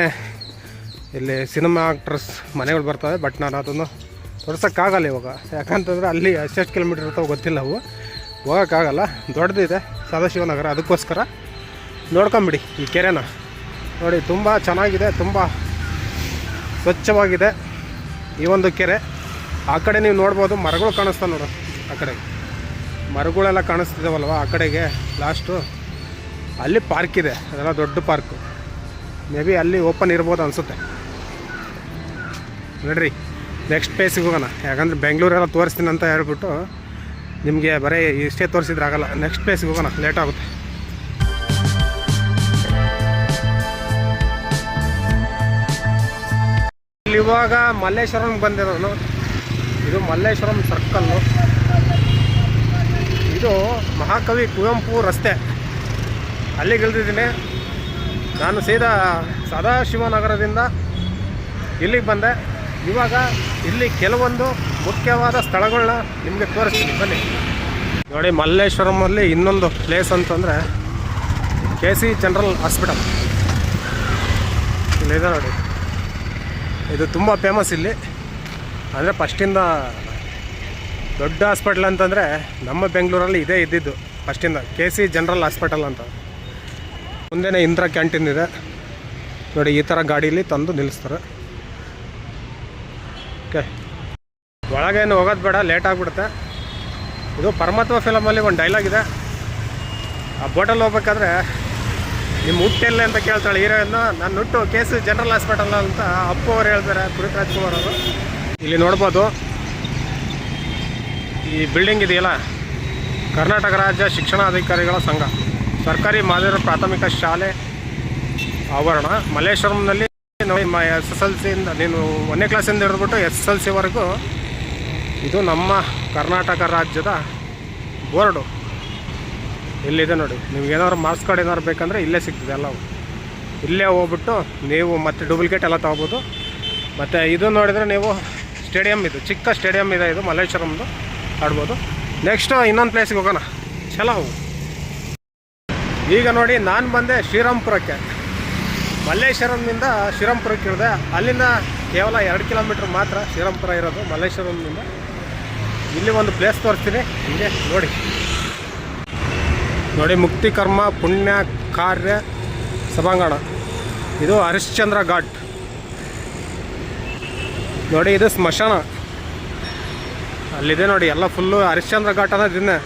ಇಲ್ಲಿ ಸಿನಿಮಾ ಆಕ್ಟ್ರಸ್ ಮನೆಗಳು ಬರ್ತವೆ. ಬಟ್ ನಾನು ಅದನ್ನು ತೋರ್ಸೋಕ್ಕಾಗಲ್ಲ ಇವಾಗ, ಯಾಕಂತಂದರೆ ಅಲ್ಲಿ ಎಷ್ಟೆಷ್ಟು ಕಿಲೋಮೀಟ್ರ್ ಇರ್ತಾವೆ ಗೊತ್ತಿಲ್ಲ. ಅವು ಹೋಗೋಕ್ಕಾಗಲ್ಲ, ದೊಡ್ಡದಿದೆ ಸದಾಶಿವನಗರ. ಅದಕ್ಕೋಸ್ಕರ ನೋಡ್ಕೊಂಬಿಡಿ ಈ ಕೆರೆನ. ನೋಡಿ ತುಂಬ ಚೆನ್ನಾಗಿದೆ, ತುಂಬ ಸ್ವಚ್ಛವಾಗಿದೆ ಈ ಒಂದು ಕೆರೆ. ಆ ಕಡೆ ನೀವು ನೋಡ್ಬೋದು, ಮರಗಳು ಕಾಣಿಸ್ತಾವೆ ನೋಡು. ಆ ಕಡೆ ಮರಗಳೆಲ್ಲ ಕಾಣಿಸ್ತಿದ್ದಾವಲ್ವ, ಆ ಕಡೆಗೆ ಲಾಸ್ಟು ಅಲ್ಲಿ ಪಾರ್ಕ್ ಇದೆ. ಅದೆಲ್ಲ ದೊಡ್ಡ ಪಾರ್ಕು. ಮೇ ಬಿ ಅಲ್ಲಿ ಓಪನ್ ಇರ್ಬೋದು ಅನಿಸುತ್ತೆ. ನೋಡ್ರಿ ನೆಕ್ಸ್ಟ್ ಪ್ಲೇಸಿಗೆ ಹೋಗೋಣ. ಯಾಕಂದರೆ ಬೆಂಗಳೂರೆಲ್ಲ ತೋರಿಸ್ತೀನಿ ಅಂತ ಹೇಳ್ಬಿಟ್ಟು ನಿಮಗೆ ಬರೀ ಇಷ್ಟೇ ತೋರಿಸಿದ್ರೆ ಆಗಲ್ಲ. ನೆಕ್ಸ್ಟ್ ಪ್ಲೇಸಿಗೆ ಹೋಗೋಣ, ಲೇಟ್ ಆಗುತ್ತೆ. ಇವಾಗ ಮಲ್ಲೇಶ್ವರಂ ಬಂದಿರೋನು. ಇದು ಮಲ್ಲೇಶ್ವರಂ ಸರ್ಕಲ್ಲು. ಇದು ಮಹಾಕವಿ ಕುವೆಂಪು ರಸ್ತೆ, ಅಲ್ಲಿಗೆ ಇಳಿದಿದ್ದೀನಿ ನಾನು. ಸೀದಾ ಸದಾಶಿವನಗರದಿಂದ ಇಲ್ಲಿಗೆ ಬಂದೆ. ಇವಾಗ ಇಲ್ಲಿ ಕೆಲವೊಂದು ಮುಖ್ಯವಾದ ಸ್ಥಳಗಳನ್ನ ನಿಮಗೆ ತೋರಿಸ್ತೀನಿ ಬನ್ನಿ. ನೋಡಿ ಮಲ್ಲೇಶ್ವರಮಲ್ಲಿ ಇನ್ನೊಂದು ಪ್ಲೇಸ್ ಅಂತಂದರೆ KC ಜನರಲ್ ಹಾಸ್ಪಿಟಲ್ ಇಲ್ಲಿದೆ ನೋಡಿ. ಇದು ತುಂಬ ಫೇಮಸ್ ಇಲ್ಲಿ. ಅಂದರೆ ಫಸ್ಟಿಂದ ದೊಡ್ಡ ಹಾಸ್ಪಿಟಲ್ ಅಂತಂದರೆ ನಮ್ಮ ಬೆಂಗಳೂರಲ್ಲಿ ಇದೇ ಇದ್ದಿದ್ದು ಫಸ್ಟಿಂದ, KC ಜನರಲ್ ಹಾಸ್ಪಿಟಲ್ ಅಂತ. ಮುಂದೆನೇ ಇಂದಿರಾ ಕ್ಯಾಂಟೀನ್ ಇದೆ ನೋಡಿ. ಈ ಥರ ಗಾಡೀಲಿ ತಂದು ನಿಲ್ಲಿಸ್ತಾರೆ. ಓಕೆ, ಒಳಗೇನು ಹೋಗೋದು ಬೇಡ, ಲೇಟ್ ಆಗಿಬಿಡುತ್ತೆ. ಇದು ಪರಮಾತ್ಮ ಫಿಲಮಲ್ಲಿ ಒಂದು ಡೈಲಾಗ್ ಇದೆ. ಆ ಬೋಟಲ್ಲಿ ಹೋಗ್ಬೇಕಾದ್ರೆ ನಿಮ್ಮ ಹುಟ್ಟೆಲ್ಲ ಅಂತ ಕೇಳ್ತಾಳೆ ಹೀರೋಯಿನ್. ನಾನು ಹುಟ್ಟು KC ಜನರಲ್ ಹಾಸ್ಪಿಟಲ್ ಅಂತ ಅಪ್ಪು ಅವ್ರು ಹೇಳ್ತಾರೆ, ಪುನೀತ್ ರಾಜ್ಕುಮಾರ್ ಅವರು. ಇಲ್ಲಿ ನೋಡ್ಬೋದು ಈ ಬಿಲ್ಡಿಂಗ್ ಇದೆಯಲ್ಲ, ಕರ್ನಾಟಕ ರಾಜ್ಯ ಶಿಕ್ಷಣಾಧಿಕಾರಿಗಳ ಸಂಘ, ಸರ್ಕಾರಿ ಮಾದರಿ ಪ್ರಾಥಮಿಕ ಶಾಲೆ ಆವರಣ, ಮಲ್ಲೇಶ್ವರಂನಲ್ಲಿ. SSLCಯಿಂದ ನೀನು 1ನೇ ಕ್ಲಾಸಿಂದ ಹಿಡಿದ್ಬಿಟ್ಟು SSLCವರೆಗೂ ಇದು ನಮ್ಮ ಕರ್ನಾಟಕ ರಾಜ್ಯದ ಬೋರ್ಡು ಇಲ್ಲಿದೆ ನೋಡಿ. ನಿಮ್ಗೆ ಏನಾದ್ರು ಮಾರ್ಕ್ಸ್ ಕಾರ್ಡ್ ಏನಾದ್ರು ಬೇಕಂದರೆ ಇಲ್ಲೇ ಸಿಗ್ತದೆ ಎಲ್ಲವು. ಇಲ್ಲೇ ಹೋಗ್ಬಿಟ್ಟು ನೀವು ಮತ್ತೆ ಡೂಪ್ಲಿಕೇಟ್ ಎಲ್ಲ ತೊಗೋಬೋದು. ಮತ್ತು ಇದು ನೋಡಿದರೆ ನೀವು ಸ್ಟೇಡಿಯಂ, ಇದು ಚಿಕ್ಕ ಸ್ಟೇಡಿಯಂ ಇದೆ, ಇದು ಮಲ್ಲೇಶ್ವರಂದು ಆಡ್ಬೋದು. ನೆಕ್ಸ್ಟು ಇನ್ನೊಂದು ಪ್ಲೇಸ್ಗೆ ಹೋಗೋಣ, ಚಲೋ. ಈಗ ನೋಡಿ ನಾನು ಬಂದೆ ಶ್ರೀರಾಮ್ಪುರಕ್ಕೆ. ಮಲ್ಲೇಶ್ವರಂನಿಂದ ಶ್ರೀರಾಮ್ಪುರಕ್ಕೆ ಇಳಿದೆ. ಅಲ್ಲಿಂದ ಕೇವಲ 2 ಕಿಲೋಮೀಟ್ರ್ ಮಾತ್ರ ಶ್ರೀರಾಮ್ಪುರ ಇರೋದು ಮಲ್ಲೇಶ್ವರಂನಿಂದ. ಇಲ್ಲಿ ಒಂದು ಪ್ಲೇಸ್ ತೋರಿಸ್ತೀನಿ, ಹಿಂಗೆ ನೋಡಿ ಮುಕ್ತಿ ಕರ್ಮ ಪುಣ್ಯ ಕಾರ್ಯ ಸಭಾಂಗಣ. ಇದು ಹರಿಶ್ಚಂದ್ರ ಘಾಟ್ ನೋಡಿ. ಇದು ಸ್ಮಶಾನ ಅಲ್ಲಿದೆ ನೋಡಿ. ಎಲ್ಲ ಫುಲ್ಲು ಹರಿಶ್ಚಂದ್ರ ಘಾಟ್ ಅನ್ನೋದಿನ್ನೆ.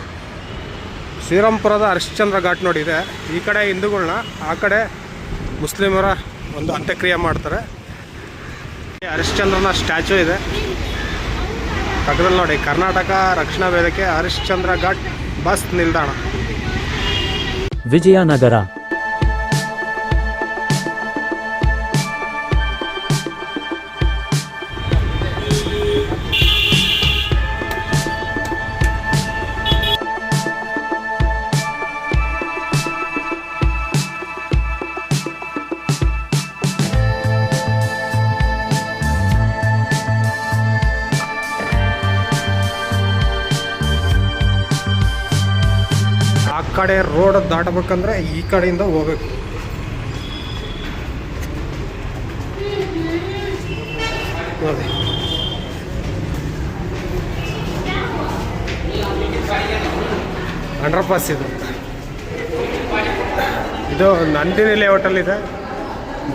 ಶ್ರೀರಾಮ್ಪುರದ ಹರಿಶ್ಚಂದ್ರ ಘಾಟ್ ನೋಡಿ ಇದೆ. ಈ ಕಡೆ ಹಿಂದೂಗಳನ್ನ, ಆ ಕಡೆ ಮುಸ್ಲಿಮರ ಒಂದು ಅಂತ್ಯಕ್ರಿಯೆ ಮಾಡ್ತಾರೆ. ಹರಿಶ್ಚಂದ್ರನ ಸ್ಟ್ಯಾಚು ಇದೆ ಪಕ್ಕದಲ್ಲಿ ನೋಡಿ. ಕರ್ನಾಟಕ ರಕ್ಷಣಾ ವೇದಿಕೆ ಹರಿಶ್ಚಂದ್ರ ಘಾಟ್ ಬಸ್ ನಿಲ್ದಾಣ, ವಿಜಯನಗರ. ಆ ಕಡೆ ರೋಡ್ ದಾಟಬೇಕಂದ್ರೆ ಈ ಕಡೆಯಿಂದ ಹೋಗ್ಬೇಕು. ನೋಡಿ ಅಂಡರ್ ಪಾಸ್ ಇದು ನಂದಿನಿ ಲೇಔಟಲ್ಲಿದೆ.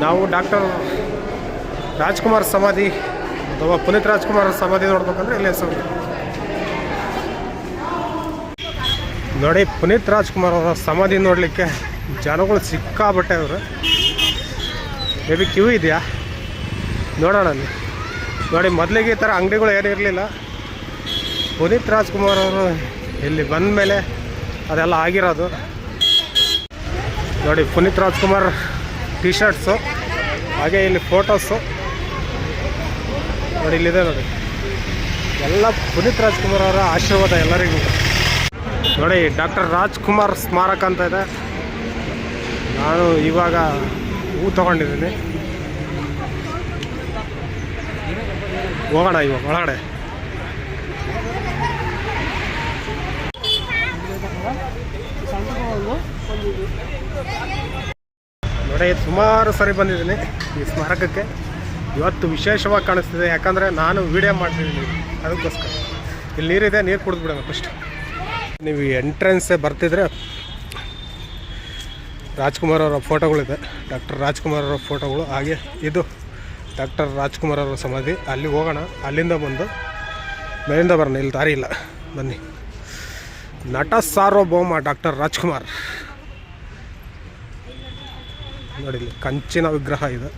ನಾವು ಡಾಕ್ಟರ್ ರಾಜ್ಕುಮಾರ್ ಸಮಾಧಿ ಅಥವಾ ಪುನೀತ್ ರಾಜ್ಕುಮಾರ್ ಸಮಾಧಿ ನೋಡ್ಬೇಕಂದ್ರೆ ಇಲ್ಲಿ ಹೆಸರು ನೋಡಿ. ಪುನೀತ್ ರಾಜ್ಕುಮಾರ್ ಅವರ ಸಮಾಧಿ ನೋಡಲಿಕ್ಕೆ ಜನಗಳು ಸಿಕ್ಕಾಬಟ್ಟೆ ಅವರು. ಮೇ ಬಿ ಕ್ಯೂ ಇದೆಯಾ ನೋಡೋಣ ಅಲ್ಲಿ. ನೋಡಿ ಮೊದಲಿಗೆ ಈ ಥರ ಅಂಗಡಿಗಳು ಏನೂ ಇರಲಿಲ್ಲ. ಪುನೀತ್ ರಾಜ್ಕುಮಾರ್ ಅವರು ಇಲ್ಲಿ ಬಂದ ಮೇಲೆ ಅದೆಲ್ಲ ಆಗಿರೋದು. ನೋಡಿ ಪುನೀತ್ ರಾಜ್ಕುಮಾರ್ ಟಿ ಶರ್ಟ್ಸು, ಹಾಗೆ ಇಲ್ಲಿ ಫೋಟೋಸು ನೋಡಿ ಇಲ್ಲಿದೆ ನೋಡಿ. ಎಲ್ಲ ಪುನೀತ್ ರಾಜ್ಕುಮಾರ್ ಅವರ ಆಶೀರ್ವಾದ ಎಲ್ಲರಿಗೂ. ನೋಡಿ ಡಾಕ್ಟರ್ ರಾಜ್ಕುಮಾರ್ ಸ್ಮಾರಕ ಅಂತ ಇದೆ. ನಾನು ಇವಾಗ ಹೂ ತೊಗೊಂಡಿದ್ದೀನಿ. ಹೋಗೋಣ ಇವಾಗ ಒಳಗಡೆ. ನೋಡಿ ಸುಮಾರು ಸರಿ ಬಂದಿದ್ದೀನಿ ಈ ಸ್ಮಾರಕಕ್ಕೆ. ಇವತ್ತು ವಿಶೇಷವಾಗಿ ಕಾಣಿಸ್ತಿದೆ, ಯಾಕಂದರೆ ನಾನು ವಿಡಿಯೋ ಮಾಡ್ತಿದ್ದೀನಿ ಅದಕ್ಕೋಸ್ಕರ. ಇಲ್ಲಿ ನೀರಿದೆ, ನೀರು ಕುಡಿದ್ಬಿಡೋಣ ಫಸ್ಟ್. ನೀವು ಎಂಟ್ರೆನ್ಸೇ ಬರ್ತಿದ್ರೆ ರಾಜ್ಕುಮಾರ್ ಅವರ ಫೋಟೋಗಳಿದೆ, ಡಾಕ್ಟರ್ ರಾಜ್ಕುಮಾರ್ ಅವರ ಫೋಟೋಗಳು. ಹಾಗೆ ಇದು ಡಾಕ್ಟರ್ ರಾಜ್ಕುಮಾರ್ ಅವರ ಸಮಾಧಿ. ಅಲ್ಲಿ ಹೋಗೋಣ, ಅಲ್ಲಿಂದ ಬಂದು ಮೇಲಿಂದ ಬರೋಣ. ಇಲ್ಲಿ ದಾರಿ ಇಲ್ಲ, ಬನ್ನಿ. ನಟ ಸಾರ್ವಭೌಮ ಡಾಕ್ಟರ್ ರಾಜ್ಕುಮಾರ್ ನೋಡಿ, ಇಲ್ಲಿ ಕಂಚಿನ ವಿಗ್ರಹ ಇದೆ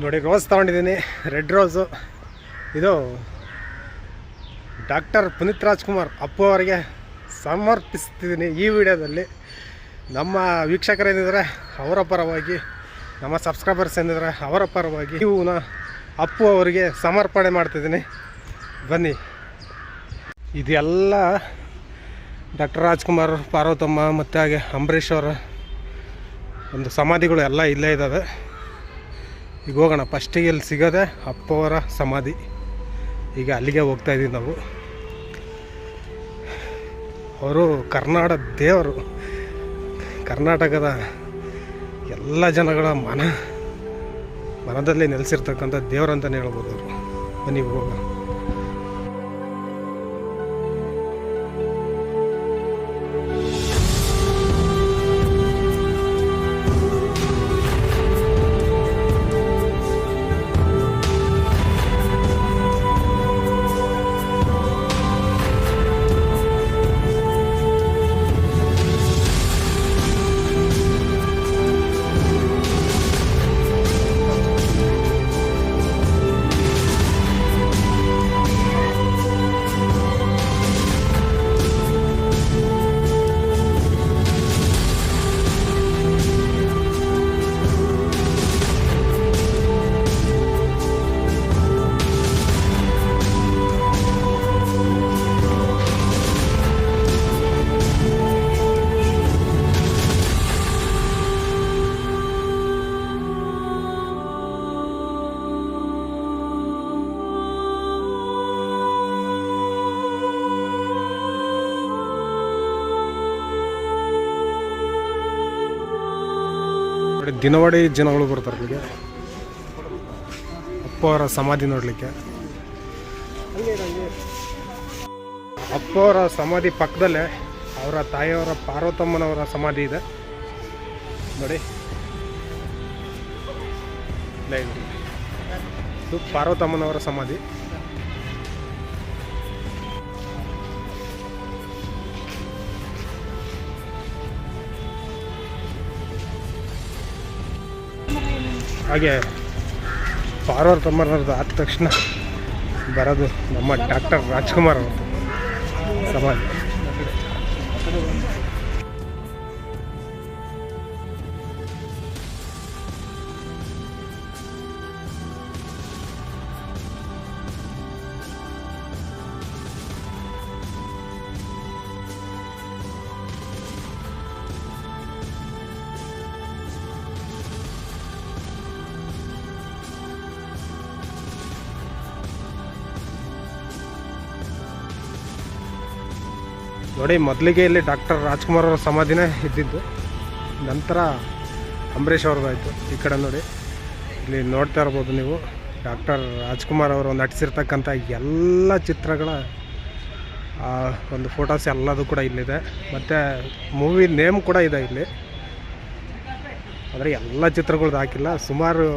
ನೋಡಿ. ರೋಸ್ ತೊಗೊಂಡಿದ್ದೀನಿ, ರೆಡ್ ರೋಸು. ಇದು ಡಾಕ್ಟರ್ ಪುನೀತ್ ರಾಜ್ಕುಮಾರ್ ಅಪ್ಪು ಅವರಿಗೆ ಸಮರ್ಪಿಸ್ತಿದ್ದೀನಿ ಈ ವಿಡಿಯೋದಲ್ಲಿ. ನಮ್ಮ ವೀಕ್ಷಕರೇನಿದ್ದಾರೆ ಅವರ ಪರವಾಗಿ, ನಮ್ಮ ಸಬ್ಸ್ಕ್ರೈಬರ್ಸ್ ಏನಿದ್ದಾರೆ ಅವರ ಪರವಾಗಿ ಇವನ್ನ ಅಪ್ಪು ಅವರಿಗೆ ಸಮರ್ಪಣೆ ಮಾಡ್ತಿದ್ದೀನಿ. ಬನ್ನಿ. ಇದೆಲ್ಲ ಡಾಕ್ಟರ್ ರಾಜ್ಕುಮಾರ್, ಪಾರ್ವತಮ್ಮ ಮತ್ತು ಹಾಗೆ ಅಂಬರೀಷ್ ಅವರ ಒಂದು ಸಮಾಧಿಗಳು ಎಲ್ಲ ಇಲ್ಲೇ ಇದ್ದಾವೆ. ಈಗ ಹೋಗೋಣ. ಫಸ್ಟಿಗೆ ಇಲ್ಲಿ ಸಿಗೋದೆ ಅಪ್ಪು ಅವರ ಸಮಾಧಿ. ಈಗ ಅಲ್ಲಿಗೆ ಹೋಗ್ತಾ ಇದ್ದೀವಿ ನಾವು. ಅವರು ದೇವರು, ಕರ್ನಾಟಕದ ಎಲ್ಲ ಜನಗಳ ಮನದಲ್ಲಿ ನೆಲೆಸಿರ್ತಕ್ಕಂಥ ದೇವರಂತಲೇ ಹೇಳ್ಬೋದು ಅವರು. ಬನ್ನಿ ಹೋಗೋಣ. ದಿನವಾಡಿ ಜನಗಳು ಬರ್ತಾರೆ ಇಲ್ಲಿಗೆ ಅಪ್ಪ ಅವರ ಸಮಾಧಿ ನೋಡಲಿಕ್ಕೆ. ಅಪ್ಪ ಅವರ ಸಮಾಧಿ ಪಕ್ಕದಲ್ಲೇ ಅವರ ತಾಯಿಯವರ ಪಾರ್ವತಮ್ಮನವರ ಸಮಾಧಿ ಇದೆ ನೋಡಿ. ಇದು ಪಾರ್ವತಮ್ಮನವರ ಸಮಾಧಿ. ಹಾಗೆ ಪಾರ್ವತಮ್ಮನವ್ರದ್ದು ಆದ ತಕ್ಷಣ ಬರೋದು ನಮ್ಮ ಡಾಕ್ಟರ್ ರಾಜ್ಕುಮಾರ್ ಅವ್ರದ್ದು ಸಮಾಧಿ. ನೋಡಿ, ಮೊದಲಿಗೆ ಇಲ್ಲಿ ಡಾಕ್ಟರ್ ರಾಜ್ಕುಮಾರ್ ಅವರ ಸಮಾಧಿನೇ ಇದ್ದಿದ್ದು, ನಂತರ ಅಂಬರೀಷ್ ಅವ್ರದ್ದಾಯಿತು. ಈ ಕಡೆ ನೋಡಿ, ಇಲ್ಲಿ ನೋಡ್ತಾ ಇರ್ಬೋದು ನೀವು, ಡಾಕ್ಟರ್ ರಾಜ್ಕುಮಾರ್ ಅವರು ನಟಿಸಿರ್ತಕ್ಕಂಥ ಎಲ್ಲ ಚಿತ್ರಗಳ ಒಂದು ಫೋಟೋಸ್ ಎಲ್ಲದು ಕೂಡ ಇಲ್ಲಿದೆ. ಮತ್ತು ಮೂವಿ ನೇಮ್ ಕೂಡ ಇದೆ ಇಲ್ಲಿ. ಆದರೆ ಎಲ್ಲ ಚಿತ್ರಗಳದ್ದು ಹಾಕಿಲ್ಲ, ಸುಮಾರು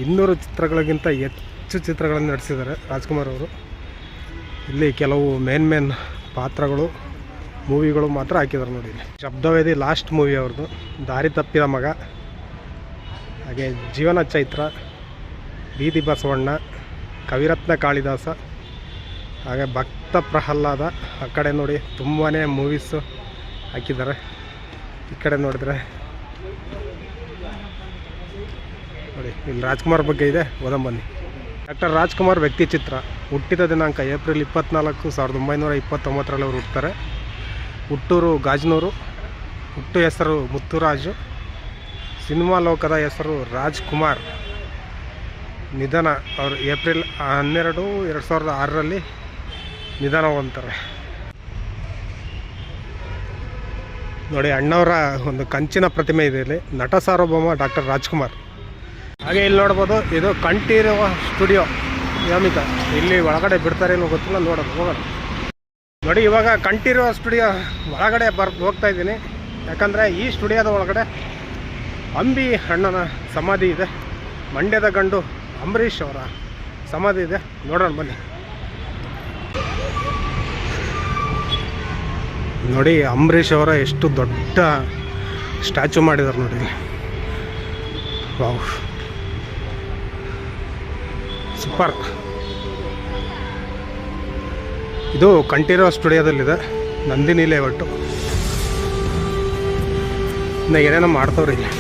200 ಚಿತ್ರಗಳಿಗಿಂತ ಹೆಚ್ಚು ಚಿತ್ರಗಳನ್ನು ನಟಿಸಿದ್ದಾರೆ ರಾಜ್ಕುಮಾರ್ ಅವರು. ಇಲ್ಲಿ ಕೆಲವು ಮೇನ್ ಪಾತ್ರಗಳು ಮೂವಿಗಳು ಮಾತ್ರ ಹಾಕಿದ್ದಾರೆ ನೋಡಿ. ಶಬ್ದವೇದಿ ಲಾಸ್ಟ್ ಮೂವಿ ಅವ್ರದ್ದು, ದಾರಿ ತಪ್ಪಿದ ಮಗ, ಹಾಗೆ ಜೀವನ ಚೈತ್ರ, ಬೀದಿ ಬಸವಣ್ಣ, ಕವಿರತ್ನ ಕಾಳಿದಾಸ, ಹಾಗೆ ಭಕ್ತ ಪ್ರಹ್ಲಾದ. ಆ ಕಡೆ ನೋಡಿ ತುಂಬಾ ಮೂವೀಸು ಹಾಕಿದ್ದಾರೆ. ಈ ಕಡೆ ನೋಡಿದ್ರೆ ನೋಡಿ, ಇಲ್ಲಿ ರಾಜ್ಕುಮಾರ್ ಬಗ್ಗೆ ಇದೆ, ಓದಂಬನ್ನಿ. ಡಾಕ್ಟರ್ ರಾಜ್ಕುಮಾರ್ ವ್ಯಕ್ತಿ ಚಿತ್ರ. ಹುಟ್ಟಿದ ದಿನಾಂಕ ಏಪ್ರಿಲ್ 24, 1929 ಅವರು ಹುಡ್ತಾರೆ. ಹುಟ್ಟೂರು ಗಾಜನೂರು. ಹುಟ್ಟು ಹೆಸರು ಮುತ್ತುರಾಜು. ಸಿನಿಮಾ ಲೋಕದ ಹೆಸರು ರಾಜ್ಕುಮಾರ್. ನಿಧನ ಅವರು ಏಪ್ರಿಲ್ 12, 2006 ನಿಧನ ಹೊಂದ್ತಾರೆ ನೋಡಿ. ಅಣ್ಣವರ ಒಂದು ಕಂಚಿನ ಪ್ರತಿಮೆ ಇದೆ ಇಲ್ಲಿ, ನಟ ಸಾರ್ವಭೌಮ ಡಾಕ್ಟರ್ ರಾಜ್ಕುಮಾರ್. ಹಾಗೆ ಇಲ್ಲಿ ನೋಡ್ಬೋದು, ಇದು ಕಂಠೀರವ ಸ್ಟುಡಿಯೋ ನಿಯಮಿತ. ಇಲ್ಲಿ ಒಳಗಡೆ ಬಿಡ್ತಾರೆ ಏನೋ ಗೊತ್ತಿಲ್ಲ, ನೋಡೋದು ಹೋಗೋಣ ನೋಡಿ. ಇವಾಗ ಕಂಠೀರವ ಸ್ಟುಡಿಯೋ ಒಳಗಡೆ ಹೋಗ್ತಾ ಇದ್ದೀನಿ, ಯಾಕಂದರೆ ಈ ಸ್ಟುಡಿಯೋದ ಒಳಗಡೆ ಅಂಬಿ ಅಣ್ಣನ ಸಮಾಧಿ ಇದೆ. ಮಂಡ್ಯದ ಗಂಡು ಅಂಬರೀಷ್ ಅವರ ಸಮಾಧಿ ಇದೆ, ನೋಡೋಣ ಬನ್ನಿ. ನೋಡಿ, ಅಂಬರೀಷ್ ಅವರ ಎಷ್ಟು ದೊಡ್ಡ ಸ್ಟ್ಯಾಚು ಮಾಡಿದ್ದಾರೆ ನೋಡಿ. Wow, super. ಇದು ಕಂಠೀರವ ಸ್ಟುಡಿಯೋದಲ್ಲಿದೆ, ನಂದಿನಿ ಲೇಔಟು. ಇನ್ನು ಏನೇನೋ ಮಾಡ್ತವ್ರಿ ಇಲ್ಲಿ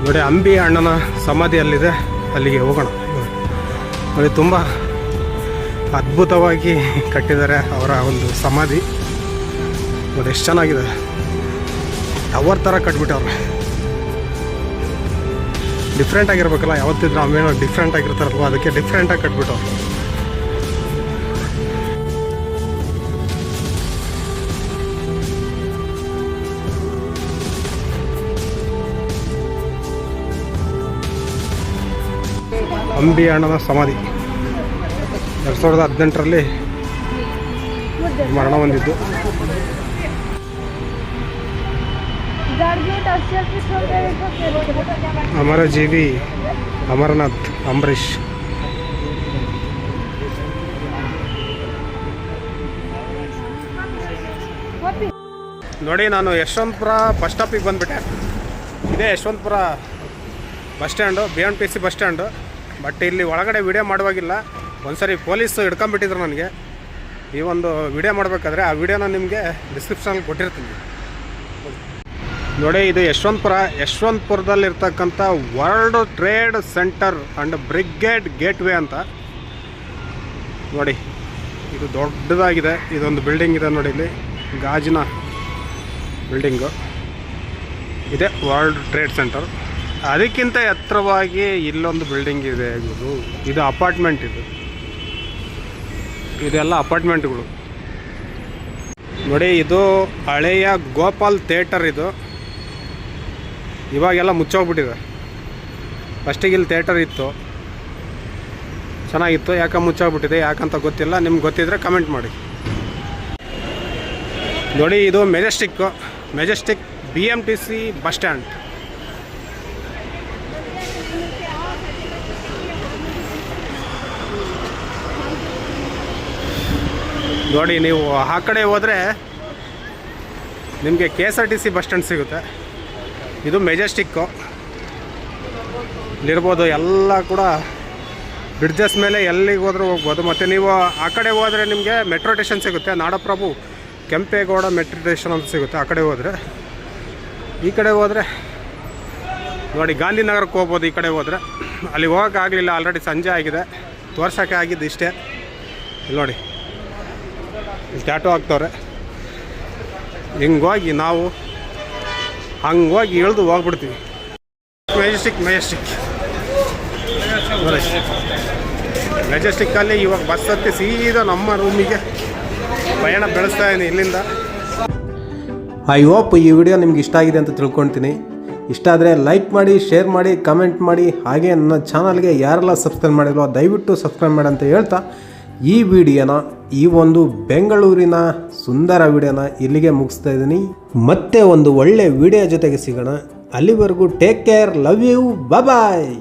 ನೋಡಿ. ಅಂಬಿ ಅಣ್ಣನ ಸಮಾಧಿ ಅಲ್ಲಿದೆ, ಅಲ್ಲಿಗೆ ಹೋಗೋಣ ನೋಡಿ. ತುಂಬ ಅದ್ಭುತವಾಗಿ ಕಟ್ಟಿದ್ದಾರೆ ಅವರ ಒಂದು ಸಮಾಧಿ ನೋಡಿ. ಎಷ್ಟು ಚೆನ್ನಾಗಿದೆ, ಟವರ್ ಥರ ಕಟ್ಬಿಟ್ಟವ್ರೆ. ಡಿಫ್ರೆಂಟ್ ಆಗಿರ್ಬೇಕಲ್ಲ, ಯಾವತ್ತಿದ್ರು ಅವೇನೋ ಡಿಫ್ರೆಂಟ್ ಆಗಿರ್ತಾರಲ್ವ, ಅದಕ್ಕೆ ಡಿಫ್ರೆಂಟಾಗಿ ಕಟ್ಬಿಟ್ಟು. ಅಂಬಿ ಅಣ್ಣನ ಸಮಾಧಿ 2018ರಲ್ಲಿ ಮರಣ ಹೊಂದಿದ್ದು. ಅಮರಜೀವಿ ಅಮರನಾಥ್ ಅಂಬರೀಷ್. ನೋಡಿ, ನಾನು ಯಶವಂತಪುರ ಬಸ್ ಸ್ಟಾಪಿಗೆ ಬಂದುಬಿಟ್ಟೆ. ಇದೇ Yeshwanthpur bus stand, BMTC bus stand. But ಇಲ್ಲಿ ಒಳಗಡೆ ವಿಡಿಯೋ ಮಾಡುವಾಗಿಲ್ಲ, ಒಂದ್ಸರಿ ಪೊಲೀಸು ಹಿಡ್ಕೊಂಬಿಟ್ಟಿದ್ರು ನನಗೆ. ಈ ಒಂದು ವಿಡಿಯೋ ಮಾಡಬೇಕಾದ್ರೆ ಆ ವಿಡಿಯೋನ ನಿಮಗೆ ಡಿಸ್ಕ್ರಿಪ್ಷನಲ್ಲಿ ಕೊಟ್ಟಿರ್ತೀನಿ ನೋಡಿ. ಇದು ಯಶವಂತಪುರದಲ್ಲಿರ್ತಕ್ಕಂಥ World Trade Center and Brigade Gateway ಅಂತ ನೋಡಿ. ಇದು ದೊಡ್ಡದಾಗಿದೆ, ಇದೊಂದು ಬಿಲ್ಡಿಂಗ್ ಇದೆ ನೋಡಿ, ಇಲ್ಲಿ ಗಾಜಿನ ಬಿಲ್ಡಿಂಗು ಇದೆ, ವರ್ಲ್ಡ್ ಟ್ರೇಡ್ ಸೆಂಟರ್. ಅದಕ್ಕಿಂತ ಎತ್ತರವಾಗಿ ಇಲ್ಲೊಂದು ಬಿಲ್ಡಿಂಗ್ ಇದೆ. ಇದು ಅಪಾರ್ಟ್ಮೆಂಟ್. ಇದೆಲ್ಲ ಅಪಾರ್ಟ್ಮೆಂಟ್ಗಳು ನೋಡಿ. ಇದು ಹಳೆಯ ಗೋಪಾಲ್ ಥಿಯೇಟರ್. ಇದು ಇವಾಗೆಲ್ಲ ಮುಚ್ಚೋಗ್ಬಿಟ್ಟಿದೆ. ಫಸ್ಟಿಗೆ ಇಲ್ಲಿ ಥಿಯೇಟರ್ ಇತ್ತು, ಚೆನ್ನಾಗಿತ್ತು. ಯಾಕೆ ಮುಚ್ಚೋಗ್ಬಿಟ್ಟಿದೆ, ಯಾಕಂತ ಗೊತ್ತಿಲ್ಲ. ನಿಮ್ಗೆ ಗೊತ್ತಿದ್ರೆ ಕಮೆಂಟ್ ಮಾಡಿ. ನೋಡಿ, ಇದು ಮೆಜೆಸ್ಟಿಕ್ BMTC ಬಸ್ ಸ್ಟ್ಯಾಂಡ್. ನೋಡಿ, ನೀವು ಆ ಕಡೆ ಹೋದರೆ ನಿಮಗೆ KSRTC ಬಸ್ ಸ್ಟ್ಯಾಂಡ್ ಸಿಗುತ್ತೆ. ಇದು ಮೆಜೆಸ್ಟಿಕ್ಕು. ಇಲ್ಲಿರ್ಬೋದು, ಎಲ್ಲ ಕೂಡ ಬ್ರಿಡ್ಜಸ್ ಮೇಲೆ ಎಲ್ಲಿಗೆ ಹೋದ್ರೂ ಹೋಗ್ಬೋದು. ಮತ್ತು ನೀವು ಆ ಕಡೆ ಹೋದರೆ ನಿಮಗೆ ಮೆಟ್ರೋ ಸ್ಟೇಷನ್ ಸಿಗುತ್ತೆ, ನಾಡಪ್ರಭು ಕೆಂಪೇಗೌಡ ಮೆಟ್ರೋ ಸ್ಟೇಷನ್ ಅಂತ ಸಿಗುತ್ತೆ. ಆ ಕಡೆ ಹೋದರೆ, ಈ ಕಡೆ ಹೋದರೆ ನೋಡಿ ಗಾಂಧಿನಗರಕ್ಕೆ ಹೋಗ್ಬೋದು. ಈ ಕಡೆ ಹೋದರೆ ಅಲ್ಲಿ ಹೋಗೋಕ್ಕಾಗಲಿಲ್ಲ, ಆಲ್ರೆಡಿ ಸಂಜೆ ಆಗಿದೆ, ತೋರ್ಸೋಕ್ಕೆ ಆಗಿದ್ದು ಇಷ್ಟೇ. ಇಲ್ಲಿ ನೋಡಿ, ಇಲ್ಲಿ ಟ್ಯಾಟೋ ಹಾಕ್ತವ್ರೆ. ಹಿಂಗೋಗಿ ನಾವು ಹಂಗೋಗಿ ಇಳಿದು ಹೋಗ್ಬಿಡ್ತೀವಿ. ಮೆಜೆಸ್ಟಿಕ್ಕಲ್ಲಿ ಇವಾಗ ಬಸ್ ಹತ್ತಿ ಸೀದಾ ನಮ್ಮ ರೂಮಿಗೆ ಪಯಣ ಬೆಳೆಸ್ತಾ ಇದ್ದೀನಿ ಇಲ್ಲಿಂದ. ಐ ಹೋಪ್ ಈ ವಿಡಿಯೋ ನಿಮ್ಗೆ ಇಷ್ಟ ಆಗಿದೆ ಅಂತ ತಿಳ್ಕೊಳ್ತೀನಿ. ಇಷ್ಟ ಆದರೆ ಲೈಕ್ ಮಾಡಿ, ಶೇರ್ ಮಾಡಿ, ಕಮೆಂಟ್ ಮಾಡಿ. ಹಾಗೆ ನನ್ನ ಚಾನಲ್ಗೆ ಯಾರೆಲ್ಲ ಸಬ್ಸ್ಕ್ರೈಬ್ ಮಾಡಿಲ್ವೋ ದಯವಿಟ್ಟು ಸಬ್ಸ್ಕ್ರೈಬ್ ಮಾಡಿ ಅಂತ ಹೇಳ್ತಾ ಈ ವಿಡಿಯೋನ, ಈ ಒಂದು ಬೆಂಗಳೂರಿನ ಸುಂದರ ವಿಡಿಯೋನ ಇಲ್ಲಿಗೆ ಮುಗಿಸ್ತಾ ಇದ್ದೀನಿ. ಮತ್ತೆ ಒಂದು ಒಳ್ಳೆ ವಿಡಿಯೋ ಜೊತೆಗೆ ಸಿಗೋಣ. ಅಲ್ಲಿವರೆಗೂ take care, love you, bye.